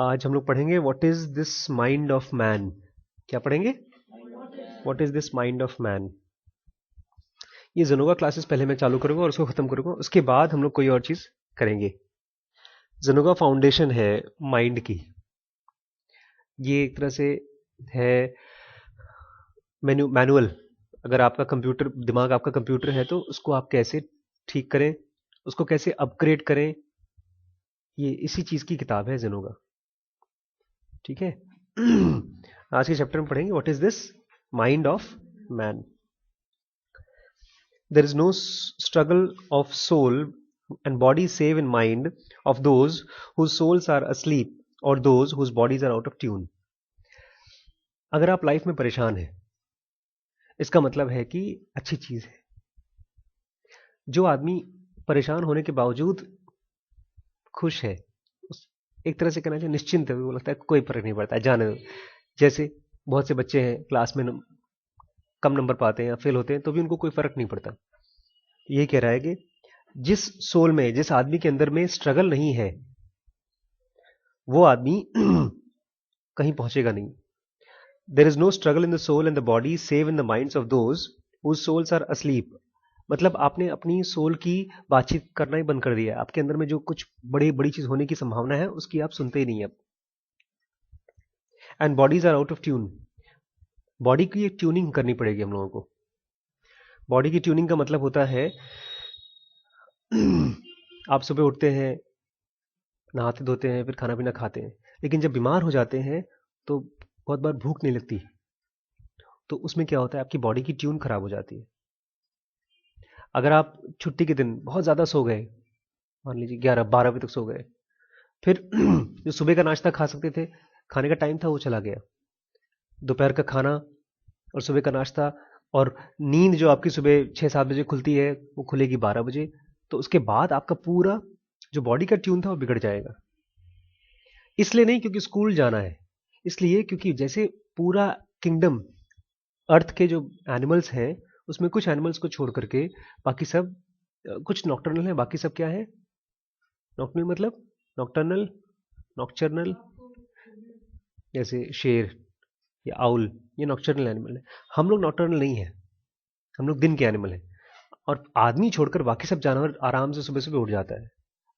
आज हम लोग पढ़ेंगे what is this mind of man. क्या पढ़ेंगे? What is this mind of man. ये ज़ेनोवा क्लासेस पहले मैं चालू करूंगा और उसको खत्म करूंगा, उसके बाद हम लोग कोई और चीज करेंगे। ज़ेनोवा फाउंडेशन है माइंड की। ये एक तरह से है मैनुअल। अगर आपका कंप्यूटर दिमाग आपका कंप्यूटर है तो उसको आप कैसे ठीक करें, उसको कैसे अपग्रेड करें, ये इसी चीज की किताब है ज़ेनोवा। ठीक है। आज के चैप्टर में पढ़ेंगे what is this mind of man. There is no struggle of soul and body save in mind of those whose souls are asleep or those whose bodies are out of tune. अगर आप life में परेशान हैं, इसका मतलब है कि अच्छी चीज है। जो आदमी परेशान होने के बावजूद खुश है, एक तरह से कहना चाहिए निश्चिंत है, वो लगता है कोई फर्क नहीं पड़ता है, जाने दो। जैसे बहुत से बच्चे हैं क्लास में कम नंबर पाते हैं या फेल होते हैं तो भी उनको कोई फर्क नहीं पड़ता। यही कह रहा है कि जिस सोल में, जिस आदमी के अंदर में स्ट्रगल नहीं है, वो आदमी कहीं पहुंचेगा नहीं। There is no struggle in the soul and the body save in the minds of those whose souls are asleep. मतलब आपने अपनी सोल की बातचीत करना ही बंद कर दिया है। आपके अंदर में जो कुछ बड़ी बड़ी चीज होने की संभावना है उसकी आप सुनते ही नहीं अब। And bodies are out of tune. Body की एक ट्यूनिंग करनी पड़ेगी हम लोगों को। बॉडी की ट्यूनिंग का मतलब होता है आप सुबह उठते हैं, नहाते धोते हैं, फिर खाना पीना खाते हैं, लेकिन जब बीमार हो जाते हैं तो बहुत बार भूख नहीं लगती। तो उसमें क्या होता है, आपकी बॉडी की ट्यून खराब हो जाती है। अगर आप छुट्टी के दिन बहुत ज्यादा सो गए, मान लीजिए 11-12 बजे तक सो गए, फिर जो सुबह का नाश्ता खा सकते थे, खाने का टाइम था वो चला गया। दोपहर का खाना और सुबह का नाश्ता और नींद जो आपकी सुबह 6-7 बजे खुलती है वो खुलेगी 12 बजे। तो उसके बाद आपका पूरा जो बॉडी का ट्यून था वो बिगड़ जाएगा। इसलिए नहीं क्योंकि स्कूल जाना है, इसलिए क्योंकि जैसे पूरा किंगडम, अर्थ के जो एनिमल्स हैं उसमें कुछ एनिमल्स को छोड़ करके बाकी सब, कुछ नॉक्टर्नल है, बाकी सब क्या है? नॉक्टर्नल मतलब नॉक्टर्नल, नॉक्चर्नल, जैसे शेर या आउल, ये नॉक्टर्नल एनिमल है। हम लोग नॉक्टर्नल नहीं है, हम लोग दिन के एनिमल हैं। और आदमी छोड़कर बाकी सब जानवर आराम से सुबह सुबह उठ जाता है।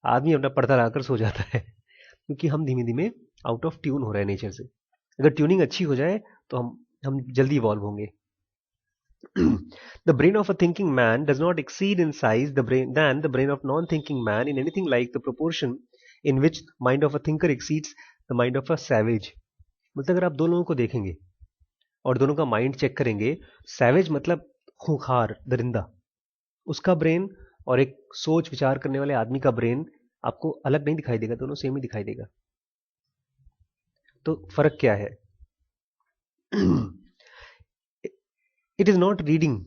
आदमी अपना पर्दा लगाकर सो जाता है क्योंकि हम धीमे धीमे आउट ऑफ ट्यून हो रहे हैं नेचर से। अगर ट्यूनिंग अच्छी हो जाए तो हम जल्दी इवॉल्व होंगे। The brain of a thinking man does not exceed in size than the brain of non-thinking man in anything like the proportion in which mind of a thinker exceeds the mind of a savage. मतलब अगर आप दो लोगों को देखेंगे और दोनों का माइंड चेक करेंगे, सैवेज मतलब खूंखार दरिंदा, उसका ब्रेन और एक सोच विचार करने वाले आदमी का ब्रेन आपको अलग नहीं दिखाई देगा, दोनों सेम ही दिखाई देगा। तो फर्क क्या है? इट इज नॉट रीडिंग,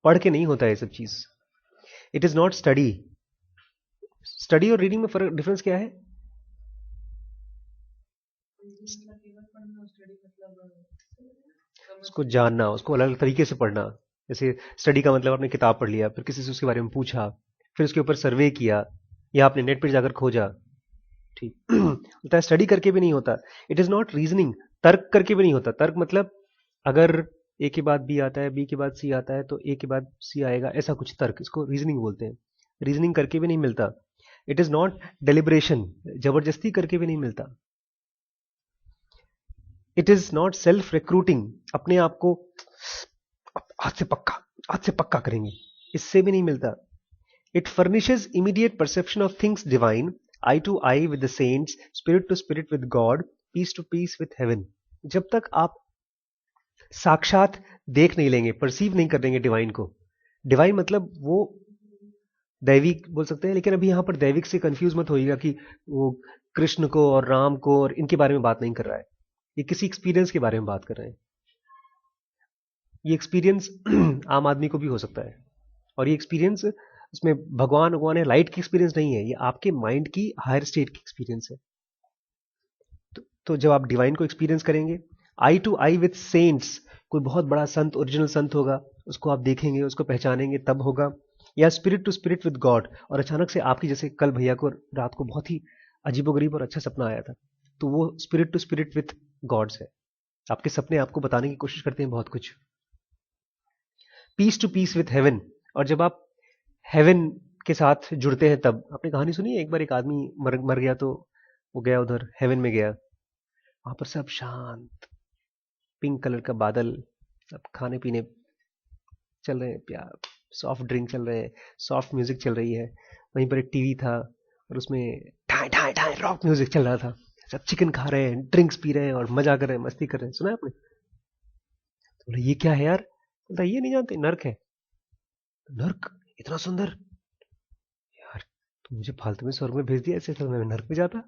पढ़ के नहीं होता है सब चीज। It is not study. Study और रीडिंग में फर्क, डिफरेंस क्या है? उसको जानना, उसको अलग अलग तरीके से पढ़ना। जैसे स्टडी का मतलब आपने किताब पढ़ लिया, फिर किसी से उसके बारे में पूछा, फिर उसके ऊपर सर्वे किया, या आपने नेट पर जाकर खोजा। ठीक होता है, स्टडी करके भी नहीं होता। इट इज नॉट रीजनिंग, तर्क करके भी नहीं होता। तर्क मतलब अगर ए के बाद बी आता है, बी के बाद सी आता है तो ए के बाद सी आएगा, ऐसा कुछ तर्क, इसको रीजनिंग बोलते हैं। रीजनिंग करके भी नहीं मिलता। इट इज नॉट डेलिब्रेशन, जबरदस्ती करके भी नहीं मिलता। It is not self recruiting, अपने आप को आज से पक्का, आज से पक्का करेंगे, इससे भी नहीं मिलता। It furnishes immediate perception of things divine, eye to eye with the saints, spirit to spirit with God, peace to peace with heaven. जब तक आप साक्षात देख नहीं लेंगे, परसीव नहीं कर देंगे डिवाइन को, डिवाइन मतलब वो दैविक बोल सकते हैं, लेकिन अभी यहां पर दैविक से कंफ्यूज मत होइएगा कि वो कृष्ण को और राम को और इनके बारे में बात नहीं कर रहा है। ये किसी एक्सपीरियंस के बारे में बात कर रहे हैं। ये एक्सपीरियंस आम आदमी को भी हो सकता है, और ये एक्सपीरियंस उसमें भगवान है, लाइट की एक्सपीरियंस नहीं है, ये आपके माइंड की हायर स्टेट की एक्सपीरियंस है। तो जब आप डिवाइन को एक्सपीरियंस करेंगे, आई टू आई विथ सेंट्स, कोई बहुत बड़ा संत, ओरिजिनल संत होगा, उसको आप देखेंगे, उसको पहचानेंगे, तब होगा। या spirit to spirit with God, और अचानक से आपकी, जैसे कल भैया को रात को बहुत ही अजीबोगरीब और अच्छा सपना आया था, तो वो spirit to spirit with Gods है। आपके सपने आपको बताने की कोशिश करते हैं बहुत कुछ। Peace to peace with heaven, और जब आप हेवन के साथ जुड़ते हैं तब, आपने कहानी सुनी है एक बार एक आदमी मर गया तो वो गया उधर हेवन में गया, वहां पर सब शांत, पिंक कलर का बादल, सब खाने पीने चल रहे हैं, प्यार, सॉफ्ट ड्रिंक चल रहे हैं, सॉफ्ट म्यूजिक चल रही है। वहीं पर एक टीवी था और उसमें ठाए ठाए ठाए रॉक म्यूजिक चल रहा था। सब चिकन खा रहे हैं, ड्रिंक्स पी रहे हैं और मजा कर रहे हैं, मस्ती कर रहे हैं। सुना है आपने? तो बोला ये क्या है यार? बोलता ये नहीं जानते, नर्क है। नर्क? इतना सुंदर? यार तो मुझे फालतू में स्वर्ग में भेज दिया, ऐसे तो मैं नर्क में जाता।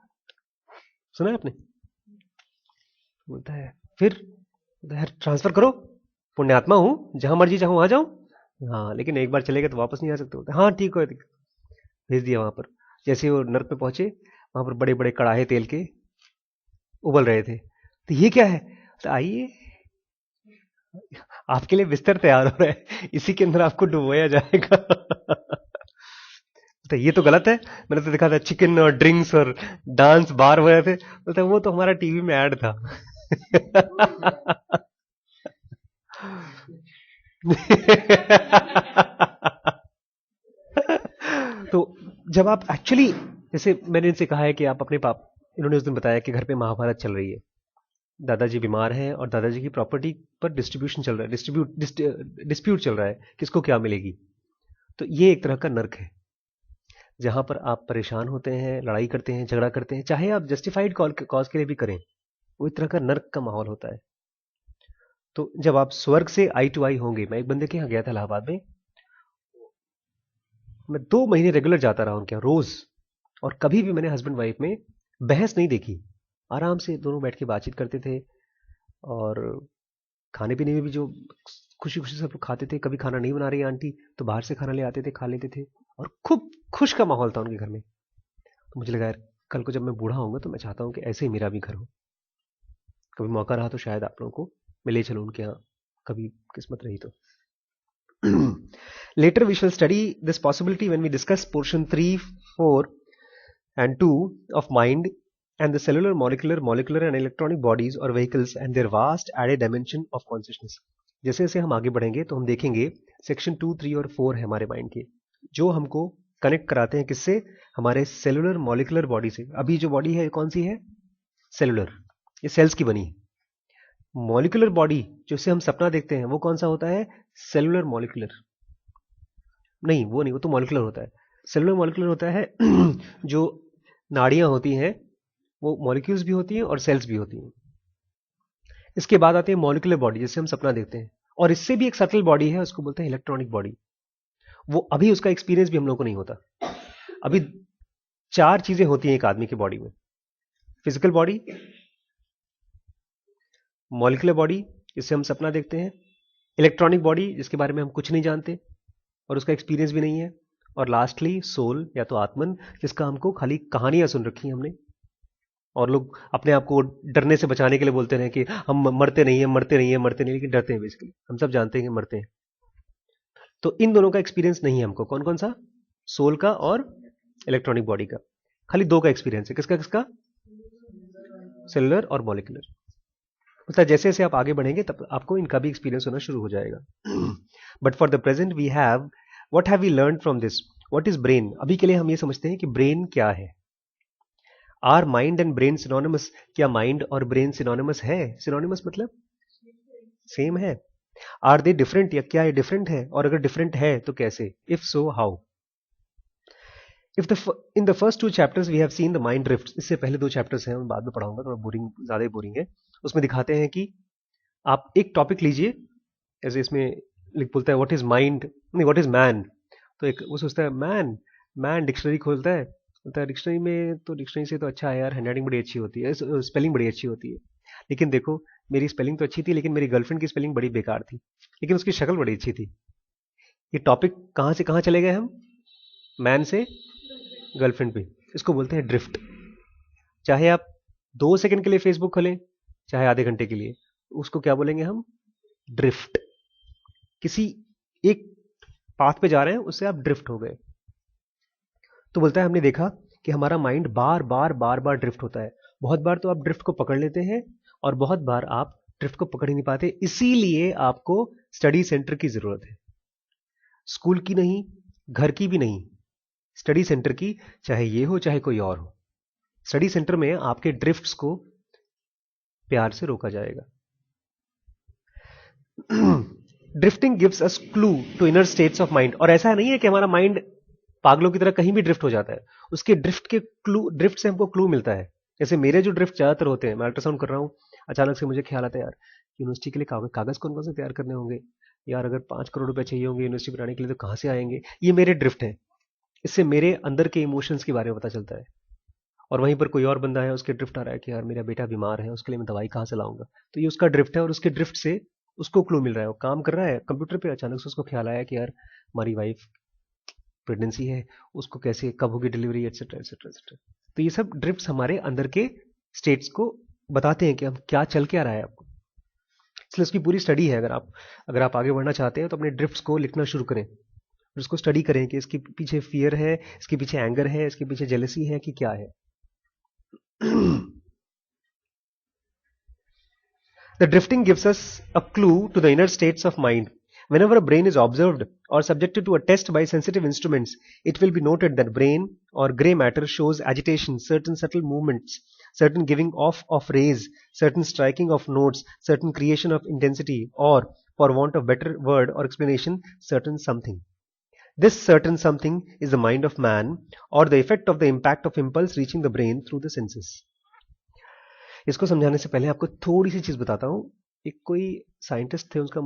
सुना है आपने? बोलता है फिर, बोलता है यार ट्रांसफर करो, पुण्यात्मा हूं, जहां मर्जी चाहूं आ जाऊं। हाँ लेकिन एक बार चले गए तो वापस नहीं आ सकते। बोलते हाँ ठीक है, भेज दिया वहां पर। जैसे वो नर्क पे पहुंचे, वहां पर बड़े बड़े कड़ाहे तेल के उबल रहे थे। तो ये क्या है? तो आइए, आपके लिए बिस्तर तैयार हो रहा है, इसी के अंदर आपको डुबोया जाएगा। तो ये तो गलत है, मैंने तो देखा था चिकन और ड्रिंक्स और डांस बार हो रहे थे। बोलता वो तो हमारा टीवी में ऐड था। तो जब आप एक्चुअली, जैसे मैंने इनसे कहा है कि आप अपने पाप, इन्होंने उस दिन बताया कि घर पे महाभारत चल रही है, दादाजी बीमार हैं और दादाजी की प्रॉपर्टी पर डिस्ट्रीब्यूशन चल रहा है, डिस्प्यूट चल रहा है, किसको क्या मिलेगी। तो ये एक तरह का नर्क है, जहां पर आप परेशान होते हैं, लड़ाई करते हैं, झगड़ा करते हैं, चाहे आप जस्टिफाइड कॉज के लिए भी करें, वो एक तरह का नर्क का माहौल होता है। तो जब आप स्वर्ग से आई टू आई होंगे, मैं एक बंदे के यहाँ गया था इलाहाबाद में, मैं 2 महीने रेगुलर जाता रहा उनके यहाँ रोज, और कभी भी मैंने हस्बैंड वाइफ में बहस नहीं देखी। आराम से दोनों बैठ के बातचीत करते थे, और खाने पीने में भी जो खुशी खुशी सब लोग खाते थे। कभी खाना नहीं बना रही आंटी तो बाहर से खाना ले आते थे, खा लेते थे, और खूब खुश का माहौल था उनके घर में। तो मुझे लगा यार कल को जब मैं बूढ़ा होऊंगा तो मैं चाहता हूँ कि ऐसे ही मेरा भी घर हो। कभी मौका रहा तो शायद आप लोगों को मैं ले चलूँ उनके यहाँ, कभी किस्मत रही तो। Later we shall study this possibility when we discuss portion 3, 4 and 2 of mind and the cellular, molecular and electronic bodies or vehicles and their vast added dimension of consciousness. जैसे जैसे हम आगे बढ़ेंगे तो हम देखेंगे सेक्शन 2, 3 और 4 है हमारे माइंड के, जो हमको कनेक्ट कराते हैं किससे? हमारे सेलुलर मॉलिकुलर बॉडी से। अभी जो बॉडी है कौन सी है? सेलुलर, ये सेल्स की बनी है। मॉलिकुलर बॉडी जिससे हम सपना देखते हैं वो कौन सा होता है? सेलुलर मॉलिकुलर नहीं, वो नहीं, वो तो मॉलिकुलर होता है। सेलुलर मॉलिकुलर होता है जो नाड़ियां होती हैं वो मॉलिक्यूल्स भी होती हैं और सेल्स भी होती हैं। इसके बाद आती है मॉलिकुलर बॉडी जिससे हम सपना देखते हैं, और इससे भी एक सटल बॉडी है, उसको बोलते हैं इलेक्ट्रॉनिक बॉडी। वो अभी उसका एक्सपीरियंस भी हम लोग को नहीं होता। अभी 4 चीजें होती हैं एक आदमी की बॉडी में: फिजिकल बॉडी, मॉलिकुलर बॉडी जिससे हम सपना देखते हैं, इलेक्ट्रॉनिक बॉडी जिसके बारे में हम कुछ नहीं जानते और उसका एक्सपीरियंस भी नहीं है, और लास्टली सोल या तो आत्मन, जिसका हमको खाली कहानियां सुन रखी हैं हमने। और लोग अपने आप को डरने से बचाने के लिए बोलते हैं कि हम मरते नहीं है, मरते नहीं है, मरते नहीं, लेकिन डरते हैं बेसिकली। हम सब जानते हैं कि मरते हैं। तो इन दोनों का एक्सपीरियंस नहीं है हमको। कौन कौन सा? सोल का और इलेक्ट्रॉनिक बॉडी का। खाली 2 का एक्सपीरियंस है। किसका किसका? सेलुलर और मॉलिकुलर। मतलब जैसे जैसे आप आगे बढ़ेंगे तब आपको इनका भी एक्सपीरियंस होना शुरू हो जाएगा। But for the present we have, what have we learn from this? What is brain? अभी के लिए हम ये समझते हैं कि ब्रेन क्या है। Are mind and brain synonymous? क्या माइंड और ब्रेन सिनोनिमस है? सिनोनिमस मतलब सेम है। Are they different? या क्या ये डिफरेंट है, और अगर डिफरेंट है तो कैसे? If so how? If the in the first 2 chapters we have seen the mind drift. इससे पहले 2 चैप्टर्स हैं, मैं बाद में पढ़ाऊंगा, थोड़ा बोरिंग, ज्यादा ही बोरिंग है। उसमें दिखाते हैं कि आप एक टॉपिक लीजिए, जैसे इसमें लिख बोलता है व्हाट इज माइंड, नहीं व्हाट इज मैन। तो एक वो सोचता है मैन, मैन डिक्शनरी खोलता है, बोलता है डिक्शनरी में तो, डिक्शनरी से तो अच्छा है यार, हैंडराइटिंग बड़ी अच्छी होती है, स्पेलिंग बड़ी अच्छी होती है। लेकिन देखो मेरी स्पेलिंग तो अच्छी थी, लेकिन मेरी गर्लफ्रेंड की स्पेलिंग बड़ी बेकार थी, लेकिन उसकी शक्ल बड़ी अच्छी थी। ये टॉपिक कहां से कहां चले गए हम? मैन से गर्लफ्रेंड पे। इसको बोलते हैं ड्रिफ्ट। चाहे आप 2 सेकंड के लिए फेसबुक खोलें, चाहे आधे घंटे के लिए, उसको क्या बोलेंगे हम? ड्रिफ्ट। किसी एक पाथ पे जा रहे हैं, उससे आप ड्रिफ्ट हो गए। तो बोलता है हमने देखा कि हमारा माइंड बार बार ड्रिफ्ट होता है, बहुत बार तो आप ड्रिफ्ट को पकड़ लेते हैं और बहुत बार आप ड्रिफ्ट को पकड़ ही नहीं पाते, इसीलिए आपको स्टडी सेंटर की जरूरत है। स्कूल की नहीं, घर की भी नहीं, स्टडी सेंटर की, चाहे ये हो चाहे कोई और हो। स्टडी सेंटर में आपके ड्रिफ्ट्स को प्यार से रोका जाएगा। Drifting gives us clue to inner states of mind. और ऐसा नहीं है कि हमारा माइंड पागलों की तरह कहीं भी ड्रिफ्ट हो जाता है, उसके ड्रिफ्ट से हमको क्लू मिलता है। जैसे मेरे जो ड्रिफ्ट ज्यादातर होते हैं, मैं अल्ट्रासाउंड कर रहा हूं, अचानक से मुझे ख्याल आता है यार यूनिवर्सिटी के लिए कागज कौन कौन से तैयार करने होंगे, यार अगर 5 करोड़ रुपए चाहिए होंगे यूनिवर्सिटी बनाने के लिए तो कहां से आएंगे। ये मेरे ड्रिफ्ट है, इससे मेरे अंदर के इमोशंस के बारे में पता चलता है। और वहीं पर कोई और बंदा है, उसके ड्रिफ्ट आ रहा है कि यार मेरा बेटा बीमार है, उसके लिए मैं दवाई कहाँ से लाऊंगा। तो ये उसका ड्रिफ्ट है और उसके ड्रिफ्ट से उसको क्लू मिल रहा है। वो काम कर रहा है कंप्यूटर पे, अचानक से उसको ख्याल आया कि यार हमारी वाइफ प्रेगनेंसी है, उसको कैसे कब होगी डिलीवरी, एटसेट्रा एटसेट्रा एटसेट्रा। तो ये सब ड्रिफ्ट्स हमारे अंदर के स्टेट्स को बताते हैं कि हम क्या चल क्या रहा है आपको। इसलिए उसकी पूरी स्टडी है। अगर आप आगे बढ़ना चाहते हैं तो अपने ड्रिफ्ट्स को लिखना शुरू करें, फिर उसको स्टडी करें कि इसके पीछे फियर है, इसके पीछे एंगर है, इसके पीछे जेलसी है कि क्या है। The drifting gives us a clue to the inner states of mind. Whenever a brain is observed or subjected to a test by sensitive instruments, it will be noted that brain or gray matter shows agitation, certain subtle movements, certain giving off of rays, certain striking of notes, certain creation of intensity, or, for want of better word or explanation, certain something. This certain something is the mind of man, or the effect of the impact of impulse reaching the brain through the senses. इसको समझाने से पहले आपको थोड़ी सी चीज बताता हूँ। एक कोई साइंटिस्ट थे, उनका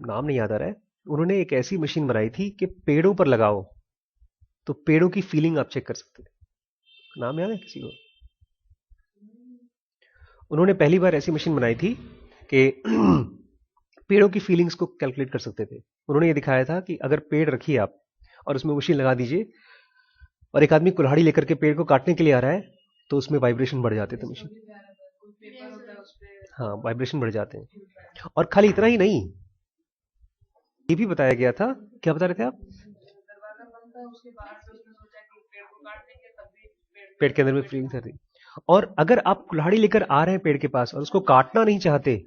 नाम नहीं याद आ रहा है। उन्होंने एक ऐसी मशीन बनाई थी कि पेड़ों पर लगाओ तो पेड़ों की फीलिंग आप चेक कर सकते हैं। नाम याद है किसी को? उन्होंने पहली बार ऐसी मशीन बनाई थी कि पेड़ों की फीलिंग्स को कैलकुलेट कर सकते थे। उन्होंने ये दिखाया था कि अगर पेड़ रखिए आप और उसमें मशीन लगा दीजिए और एक आदमी कुल्हाड़ी लेकर के पेड़ को काटने के लिए आ रहा है तो उसमें वाइब्रेशन बढ़ जाते थे मशीन। हाँ, वाइब्रेशन बढ़ जाते हैं। और खाली इतना ही नहीं, ये भी बताया गया था। क्या बता रहे थे आप? पेड़ के अंदर में फीलिंग्स आती। और अगर आप कुल्हाड़ी लेकर आ रहे हैं पेड़ के पास और उसको काटना नहीं चाहते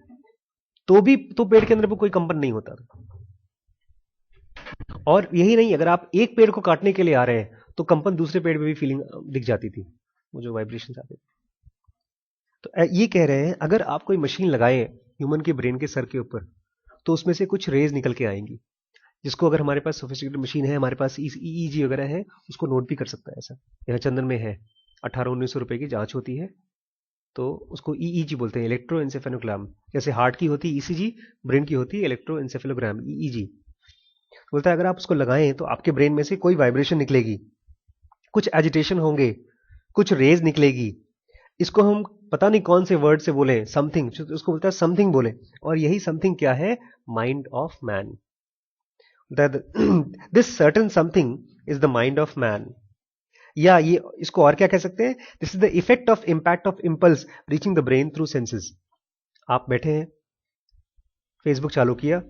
तो पेड़ के अंदर में कोई कंपन नहीं होता। और यही नहीं, अगर आप एक पेड़ को काटने के लिए आ रहे हैं तो कंपन दूसरे पेड़ में भी फीलिंग दिख जाती थी, वो जो वाइब्रेशन आते थे। तो ये कह रहे हैं अगर आप कोई मशीन लगाए ह्यूमन के ब्रेन के सर के ऊपर तो उसमें से कुछ रेज निकल के आएंगी, जिसको अगर हमारे पास सोफिस्टिकेटेड मशीन है, हमारे पास ईईजी वगैरह है, उसको नोट भी कर सकता है। ऐसा यहाँ चंदन में है, 1800-1900 रुपए की जांच होती है, तो उसको ईईजी बोलते हैं, इलेक्ट्रो एंसेफेलोग्राम। जैसे हार्ट की होती है ईसीजी, ब्रेन की होती है इलेक्ट्रो एंसेफेलोग्राम, ईईजी। बोलता है अगर आप उसको लगाएं तो आपके ब्रेन में से कोई वाइब्रेशन निकलेगी, कुछ एजिटेशन होंगे, कुछ रेज निकलेगी। इसको हम पता नहीं कौन से वर्ड से बोले, समथिंग, उसको बोलता है समथिंग बोले। और यही समथिंग क्या है? Mind of man. This certain something is the mind of man. या ये इसको और क्या कह सकते हैं? This is the effect of impact of impulse reaching the brain through senses. आप बैठे हैं, फेसबुक चालू किया,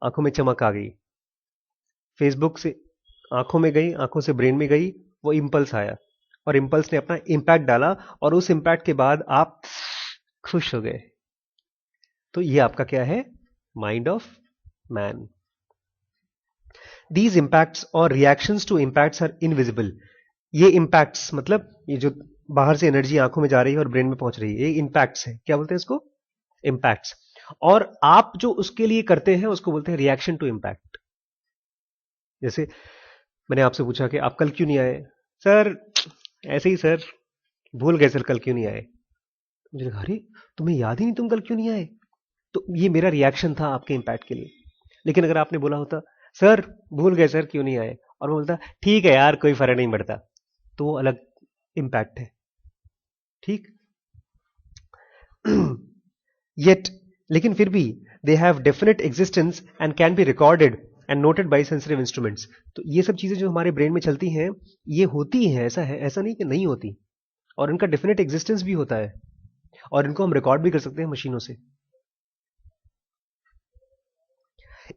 आंखों में चमक आ गई, फेसबुक से आंखों में गई, आंखों से ब्रेन में गई, वो इंपल्स आया और इंपल्स ने अपना इंपैक्ट डाला और उस इंपैक्ट के बाद आप खुश हो गए। तो ये आपका क्या है? Mind of man. These impacts or reactions to impacts are invisible. ये impacts मतलब ये जो बाहर से एनर्जी आंखों में जा रही है और ब्रेन में पहुंच रही है, ये impacts है। क्या बोलते हैं इसको? impacts। और आप जो उसके लिए करते हैं उसको बोलते हैं रिएक्शन टू इम्पैक्ट। जैसे मैंने आपसे पूछा कि आप कल क्यों नहीं आए? सर ऐसे ही सर, भूल गए सर, कल क्यों नहीं आए। मुझे लगा अरे तुम्हें याद ही नहीं तुम कल क्यों नहीं आए। तो ये मेरा रिएक्शन था आपके इम्पैक्ट के लिए। लेकिन अगर आपने बोला होता सर भूल गए सर क्यों नहीं आए, और मैं बोलता ठीक है यार कोई फर्क नहीं पड़ता, तो वो अलग इम्पैक्ट है। ठीक। येट लेकिन फिर भी they have definite existence and can be recorded and noted bye sensitive instruments. तो ये सब चीजें जो हमारे ब्रेन में चलती हैं ये होती हैं, ऐसा है, ऐसा नहीं कि नहीं होती, और इनका डेफिनेट एग्जिस्टेंस भी होता है और इनको हम रिकॉर्ड भी कर सकते हैं मशीनों से।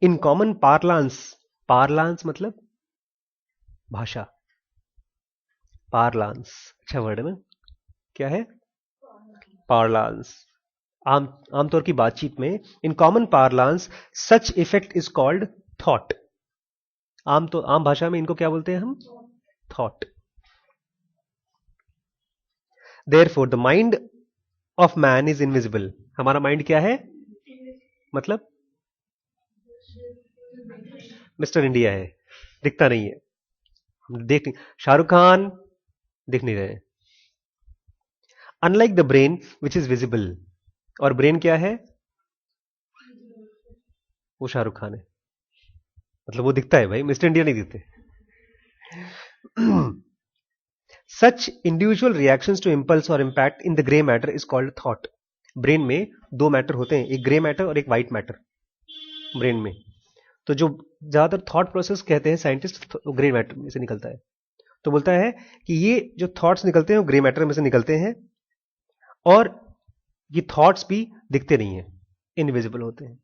इन कॉमन पार्लांस, पार्लांस मतलब भाषा, पार्लांस, अच्छा वर्ड है ना? क्या है? पार्लांस, आमतौर की बातचीत में, in common parlance such effect is called thought. आम भाषा में इनको क्या बोलते हैं हम? Thought. Therefore the mind of man is invisible. हमारा माइंड क्या है? मतलब मिस्टर इंडिया है, दिखता नहीं है, हम देख नहीं, शाहरुख खान दिख नहीं रहे। Unlike the brain which is visible, और ब्रेन क्या है? वो शाहरुख खान है, मतलब वो दिखता है भाई, मिस्टर इंडिया नहीं दिखते। Such individual reactions to impulse और impact in the grey matter is called thought. Brain में दो मैटर होते हैं, एक ग्रे मैटर और एक व्हाइट मैटर ब्रेन में। तो जो ज्यादातर थॉट प्रोसेस कहते हैं साइंटिस्ट, वो ग्रे मैटर में से निकलता है। तो बोलता है कि ये जो थॉट्स निकलते हैं वो ग्रे मैटर में से निकलते हैं, और ये थॉट्स भी दिखते नहीं है, इनविजिबल होते हैं।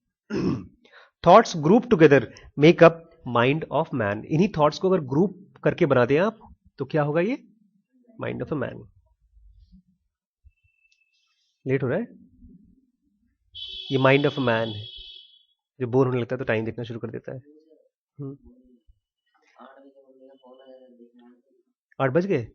Thoughts group together make up mind of man. इन्हीं थॉट्स को अगर ग्रुप करके बना दें आप, तो क्या होगा? ये mind of a man. Late हो रहा है? ये माइंड ऑफ अ मैन है। जो बोर होने लगता है तो टाइम देखना शुरू कर देता है। 8 बज गए।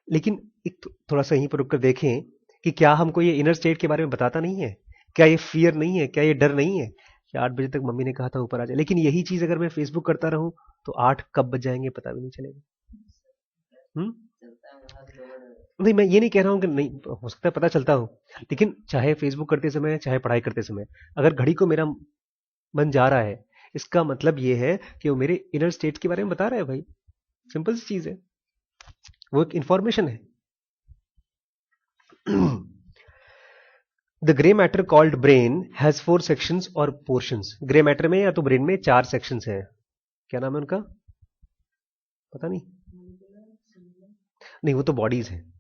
लेकिन एक थोड़ा सा यहीं पर रुककर देखें कि क्या हमको ये इनर स्टेट के बारे में बताता नहीं है? क्या ये फियर नहीं है? क्या ये डर नहीं है कि 8 बजे तक मम्मी ने कहा था ऊपर आ जाए? लेकिन यही चीज अगर मैं फेसबुक करता रहूं तो 8 कब बज जाएंगे पता भी नहीं चलेगा। नहीं, मैं ये नहीं कह रहा हूं कि नहीं हो सकता है पता चलता हो, लेकिन चाहे फेसबुक करते समय चाहे पढ़ाई करते समय, अगर घड़ी को मेरा मन जा रहा है, इसका मतलब ये है कि वो मेरे इनर स्टेट के बारे में बता रहा है भाई। सिंपल सी चीज है, वो एक इंफॉर्मेशन है। The grey matter called brain has 4 sections और पोर्शंस। ग्रे मैटर में या तो ब्रेन में 4 सेक्शंस हैं। क्या नाम है उनका? पता नहीं, नहीं वो तो बॉडीज हैं।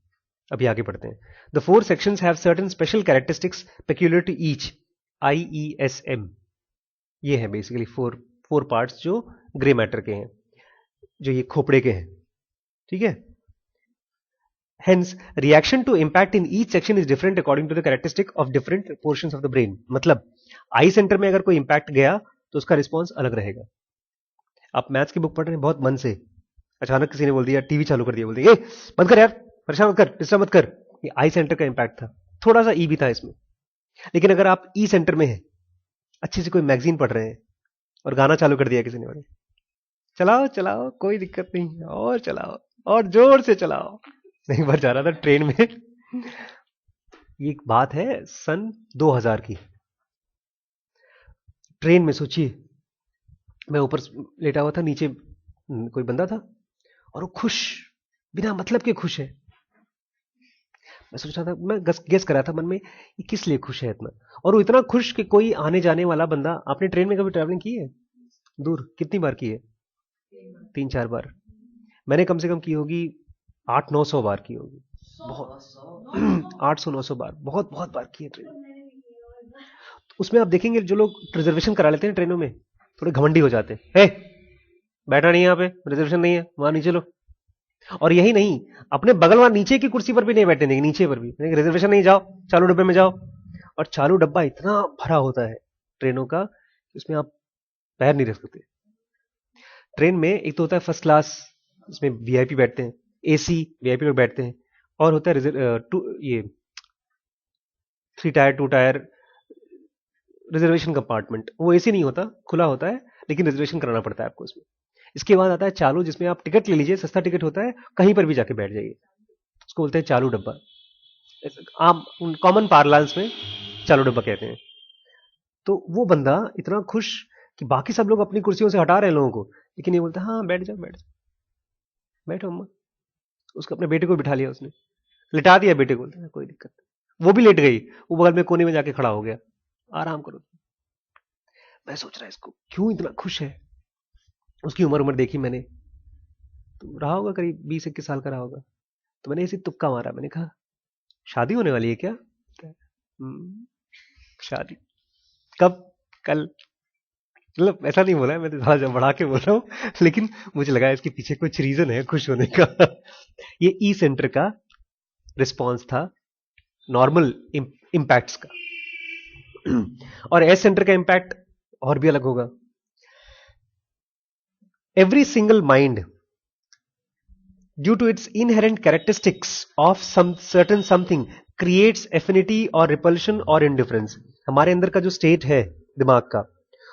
अभी आगे पढ़ते हैं। The 4 sections have certain special characteristics peculiar to each, IESM। ये है बेसिकली फोर पार्ट्स जो ग्रे मैटर के हैं, जो ये खोपड़े के हैं, ठीक है। Hence, reaction to impact in each section is different according to the characteristic of different portions of the brain. मतलब आई सेंटर में अगर कोई इंपैक्ट गया तो उसका रिस्पॉन्स अलग रहेगा। आप मैथ्स की बुक पढ़ रहे हैं बहुत मन से, अचानक किसी ने बोल दिया, टीवी चालू कर दिया, बोल दिया बंद कर यार, परेशान मत कर, डिस्टर्ब मत कर, ये आई सेंटर का इंपैक्ट था, थोड़ा सा ई भी था इसमें। लेकिन अगर आप ई सेंटर में है, अच्छे से कोई मैगजीन पढ़ रहे हैं और गाना चालू कर दिया किसी ने, चलाओ चलाओ कोई दिक्कत नहीं, और चलाओ और जोर से चलाओ। एक बार जा रहा था ट्रेन में, ये एक बात है सन 2000 की, ट्रेन में सोचिए, मैं ऊपर लेटा हुआ था, नीचे कोई बंदा था और वो खुश, बिना मतलब के खुश है। मैं सोच रहा था, मैं गेस कर रहा था मन में, ये किस लिए खुश है इतना, और वो इतना खुश कि कोई आने जाने वाला बंदा। आपने ट्रेन में कभी ट्रैवलिंग की है? दूर कितनी बार की है? 3-4 बार। मैंने कम से कम की होगी 800-900 बार की होगी, बहुत 800-900 बार, बहुत बहुत बार की है ट्रेन। उसमें आप देखेंगे जो लोग रिजर्वेशन करा लेते हैं ट्रेनों में, थोड़े घमंडी हो जाते हैं, बैठा नहीं है यहाँ पे, रिजर्वेशन नहीं है, वहां नीचे लो। और यही नहीं, अपने बगल वहां नीचे की कुर्सी पर भी नहीं बैठने देंगे, नीचे पर भी रिजर्वेशन नहीं, जाओ चालू डब्बे में जाओ। और चालू डब्बा इतना भरा होता है ट्रेनों का, उसमें आप पैर नहीं रख सकते। ट्रेन में एक तो होता है फर्स्ट क्लास, इसमें वीआईपी बैठते हैं, एसी वीआईपी लोग बैठते हैं, और होता है ये 3 टायर 2 टायर रिजर्वेशन कंपार्टमेंट। वो एसी नहीं होता, खुला होता है, लेकिन रिजर्वेशन कराना पड़ता है आपको उसमें। इसके बाद आता है चालू, जिसमें आप टिकट ले लीजिए, सस्ता टिकट होता है, कहीं पर भी जाके बैठ जाइए, उसको बोलते हैं चालू डब्बा। आम कॉमन पार्लांस में चालू डब्बा कहते हैं। तो वो बंदा इतना खुश कि बाकी सब लोग अपनी कुर्सियों से हटा रहे हैं लोगों को, लेकिन ये बोलता है हाँ बैठ जाओ बैठ जाओ, बैठो अम्मा। उसको अपने बेटे को बिठा लिया, उसने लिटा दिया बेटे को, कोई दिक्कत नहीं। वो भी लेट गई, वो बगल में कोने में जाके खड़ा हो गया, आराम करो। मैं सोच रहा इसको क्यों इतना खुश है। उसकी उम्र देखी मैंने, तो रहा होगा करीब 20-21 साल का रहा होगा। तो मैंने इसे तुक्का मारा, मैंने कहा शादी होने वाली है क्या? शादी कब? कल। मतलब ऐसा नहीं बोला है, मैं तो थोड़ा बढ़ा के बोल रहा हूँ, लेकिन मुझे लगा इसके पीछे कुछ रीजन है खुश होने का। ये ई सेंटर का रिस्पॉन्स था नॉर्मल इंपैक्ट्स का। और एस सेंटर का इंपैक्ट और भी अलग होगा। Every single mind due to its inherent characteristics of some certain something creates affinity or repulsion or indifference। हमारे अंदर का जो स्टेट है दिमाग का,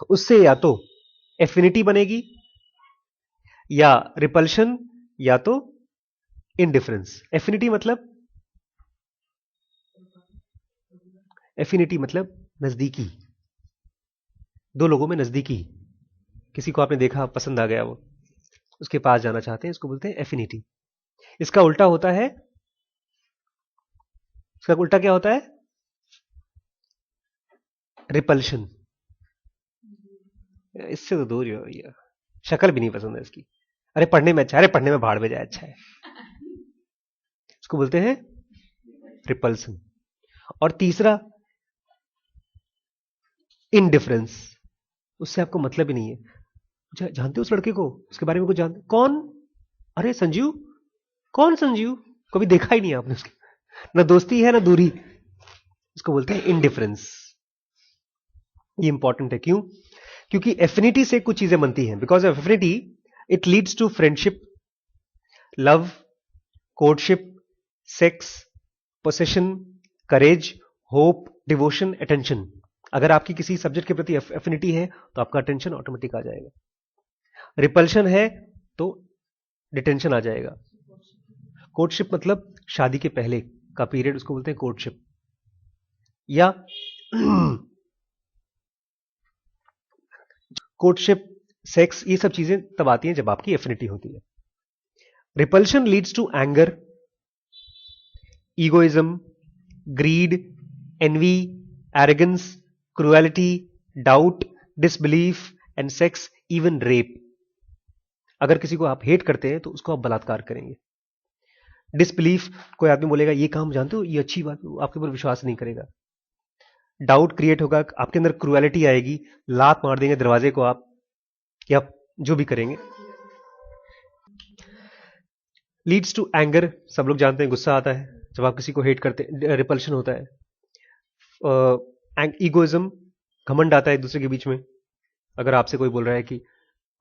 उससे या तो एफिनिटी बनेगी या रिपल्शन या तो इंडिफरेंस। एफिनिटी मतलब नजदीकी, दो लोगों में नजदीकी, किसी को आपने देखा पसंद आ गया, वो उसके पास जाना चाहते हैं, इसको बोलते हैं एफिनिटी। इसका उल्टा होता है, इसका उल्टा क्या होता है? रिपल्शन। इससे तो दूर ही हो भैया, शक्ल भी नहीं पसंद है इसकी। अरे पढ़ने में अच्छा, अरे पढ़ने में भाड़ में जाए अच्छा है, इसको बोलते हैं रिपल्सन। और तीसरा इनडिफरेंस, उससे आपको मतलब ही नहीं है। जानते हो उस लड़के को, उसके बारे में कुछ जानते? कौन? अरे संजीव। कौन संजीव? कभी देखा ही नहीं आपने उसके, ना दोस्ती है ना दूरी। इसको बोलते हैं इनडिफरेंस। ये इंपॉर्टेंट है। क्यों? क्योंकि एफिनिटी से कुछ चीजें बनती हैं। Because of affinity it leads to friendship, love, courtship, sex, possession, courage, hope, devotion, attention. अगर आपकी किसी सब्जेक्ट के प्रति एफिनिटी है तो आपका अटेंशन ऑटोमेटिक आ जाएगा। रिपल्शन है तो डिटेंशन आ जाएगा। कोर्टशिप मतलब शादी के पहले का पीरियड, उसको बोलते हैं कोर्टशिप। या कोर्टशिप, सेक्स, ये सब चीजें तब आती हैं जब आपकी एफिनिटी होती है। Repulsion leads to anger, egoism, greed, envy, arrogance, cruelty, doubt, disbelief and sex, even rape. अगर किसी को आप हेट करते हैं तो उसको आप बलात्कार करेंगे। डिसबिलीफ, कोई आदमी बोलेगा ये काम जानते हो, ये अच्छी बात, आपके ऊपर विश्वास नहीं करेगा। डाउट क्रिएट होगा, आपके अंदर क्रुएलिटी आएगी, लात मार देंगे दरवाजे को आप, या जो भी करेंगे। लीड्स टू एंगर, सब लोग जानते हैं गुस्सा आता है जब आप किसी को हेट करते हैं, रिपल्शन होता है। ईगोइज्म, घमंड आता है एक दूसरे के बीच में। अगर आपसे कोई बोल रहा है कि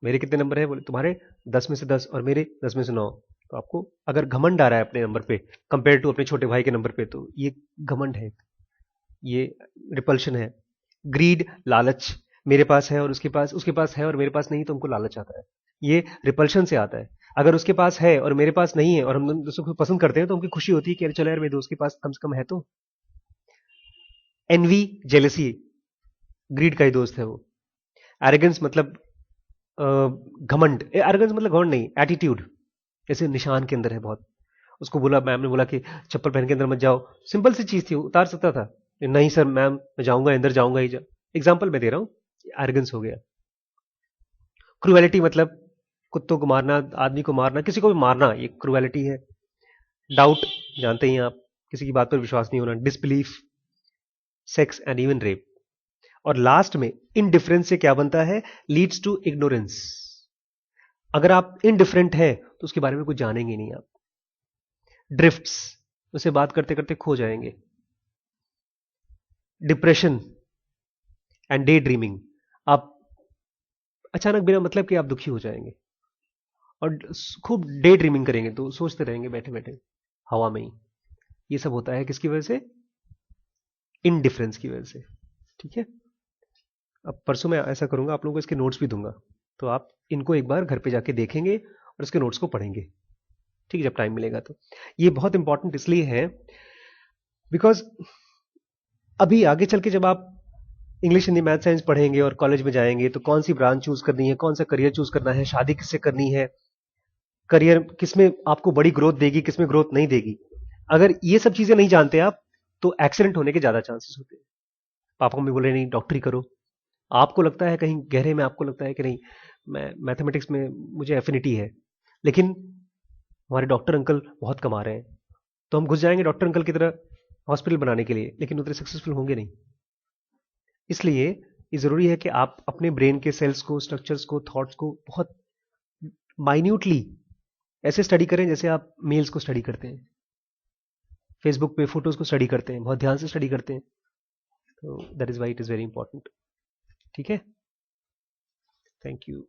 मेरे कितने नंबर है, बोले तुम्हारे 10 में से 10 और मेरे 10 में से 9, तो आपको अगर घमंड आ रहा है अपने नंबर पे कंपेयर टू अपने छोटे भाई के नंबर पे, तो ये घमंड है, ये रिपल्शन है। ग्रीड, लालच, मेरे पास है और उसके पास है और मेरे पास नहीं, तो हमको लालच आता है, ये रिपल्शन से आता है। अगर उसके पास है और मेरे पास नहीं है और हम दूसरों को पसंद करते हैं तो हमको खुशी होती है कि चलो यार मेरे दोस्त के पास कम से कम है तो। एनवी, जेलसी, ग्रीड का ही दोस्त है वो। एरोगेंस मतलब घमंड, एरोगेंस मतलब घमंड नहीं, एटीट्यूड, जैसे निशान के अंदर है बहुत। उसको बोला, मैम ने बोला कि चप्पल पहन के अंदर मत जाओ, सिंपल सी चीज थी, उतार सकता था, नहीं सर मैम मैं जाऊंगा, अंदर जाऊंगा ही। एग्जाम्पल मैं दे रहा हूं, एरोगेंस हो गया। क्रुएलिटी मतलब कुत्तों को मारना, आदमी को मारना, किसी को भी मारना, ये क्रुएलिटी है। डाउट, जानते ही आप, किसी की बात पर विश्वास नहीं होना। Disbelief, sex and even rape. और लास्ट में इनडिफरेंस से क्या बनता है? Leads to ignorance. अगर आप इनडिफरेंट है तो उसके बारे में कुछ जानेंगे नहीं आप। ड्रिफ्ट्स, उसे बात करते करते खो जाएंगे। डिप्रेशन एंड डे ड्रीमिंग, आप अचानक बिना मतलब कि आप दुखी हो जाएंगे और खूब डे ड्रीमिंग करेंगे, तो सोचते रहेंगे बैठे बैठे हवा में ही। ये सब होता है किसकी वजह से? इनडिफरेंस की वजह से। ठीक है, अब परसों मैं ऐसा करूंगा, आप लोगों को इसके नोट्स भी दूंगा, तो आप इनको एक बार घर पे जाके देखेंगे और इसके नोट्स को पढ़ेंगे, ठीक है, जब टाइम मिलेगा। तो ये बहुत इंपॉर्टेंट इसलिए है बिकॉज अभी आगे चल के जब आप इंग्लिश, हिंदी, मैथ, साइंस पढ़ेंगे और कॉलेज में जाएंगे तो कौन सी ब्रांच चूज करनी है, कौन सा करियर चूज करना है, शादी किससे करनी है, करियर किसमें आपको बड़ी ग्रोथ देगी, किसमें ग्रोथ नहीं देगी, अगर ये सब चीजें नहीं जानते आप तो एक्सीडेंट होने के ज्यादा चांसेस होते हैं। पापा मम्मी बोले नहीं डॉक्टरी करो, आपको लगता है कहीं गहरे में, आपको लगता है कि नहीं मैं मैथमेटिक्स में मुझे एफिनिटी है, लेकिन हमारे डॉक्टर अंकल बहुत कमा रहे हैं, तो हम घुस जाएंगे डॉक्टर अंकल की तरह हॉस्पिटल बनाने के लिए, लेकिन उतने सक्सेसफुल होंगे नहीं। इसलिए ये जरूरी है कि आप अपने ब्रेन के सेल्स को, स्ट्रक्चर्स को, थॉट्स को बहुत माइन्यूटली ऐसे स्टडी करें जैसे आप मेल्स को स्टडी करते हैं। फेसबुक पे फोटोज को स्टडी करते हैं, बहुत ध्यान से स्टडी करते हैं। तो that is why it is very important. ठीक है, थैंक यू।